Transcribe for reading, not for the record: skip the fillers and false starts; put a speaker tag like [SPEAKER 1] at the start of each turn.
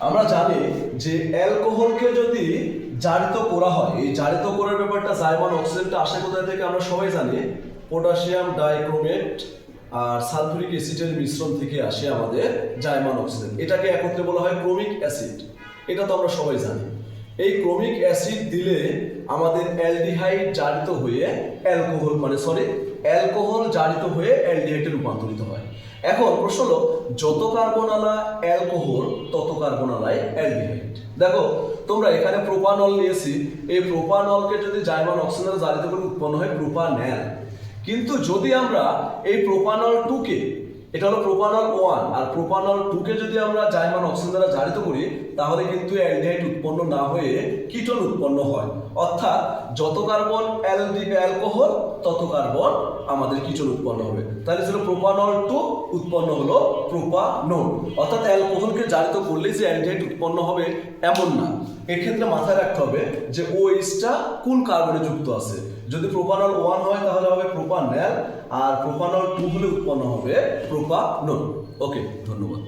[SPEAKER 1] আমরা জানি যে অ্যালকোহলকে যদি জারিত করা হয়, এই জারিত করার ব্যাপারটা জাইমান অক্সিজেনটা আসে কোথায় থেকে আমরা সবাই জানি, পটাশিয়াম ডাইক্রোমেট আর সালফিউরিক অ্যাসিডের মিশ্রণ থেকে আসে আমাদের জাইমান অক্সিজেন। এটাকে একত্রে বলা হয় ক্রোমিক অ্যাসিড। এটা তো আমরা সবাই জানি। এই ক্রোমিক অ্যাসিড দিলে আমাদের অ্যালডিহাইড জারিত হয়ে অ্যালকোহল জারিত হয়ে অ্যালডিহাইডে রূপান্তরিত হয়। এখন প্রশ্ন হলো, যত কার্বনালা অ্যালকোহল তত কার্বনালায় অ্যালডিহাইড। দেখো তোমরা এখানে প্রোপানল নিয়েছি, এই প্রোপানলকে যদি জাইমান অক্সিজেন জারিত করে উৎপন্ন হয় প্রোপানল। কিন্তু যদি আমরা এই প্রোপানল 2কে, এটা হলো প্রোপানল 1 আর প্রোপানল 2কে যদি আমরা জাইমান অক্সিজেন দ্বারা জারিত করি, তাহলে কিন্তু অ্যালডিহাইড উৎপন্ন না হয়ে কিটোন উৎপন্ন হয়। অর্থাৎ যত কার্বন অ্যালকোহল তত কার্বন আমাদের কিটোন উৎপন্ন হবে। তাহলে ছিল প্রোপানল 2 উৎপন্ন হলো প্রোপানোল। অর্থাৎ অ্যালকোহলকে জারিত করলে যে অ্যালডিহাইড উৎপন্ন হবে এমন না। এক্ষেত্রে মাথায় রাখতে হবে যে ওএইচটা কোন কার্বনে যুক্ত আছে। যদি প্রোপানল 1 হয় তাহলে হবে প্রোপানল, আর প্রোপানল 2 হলে উৎপন্ন হবে প্রোপানোল। ওকে, ধন্যবাদ।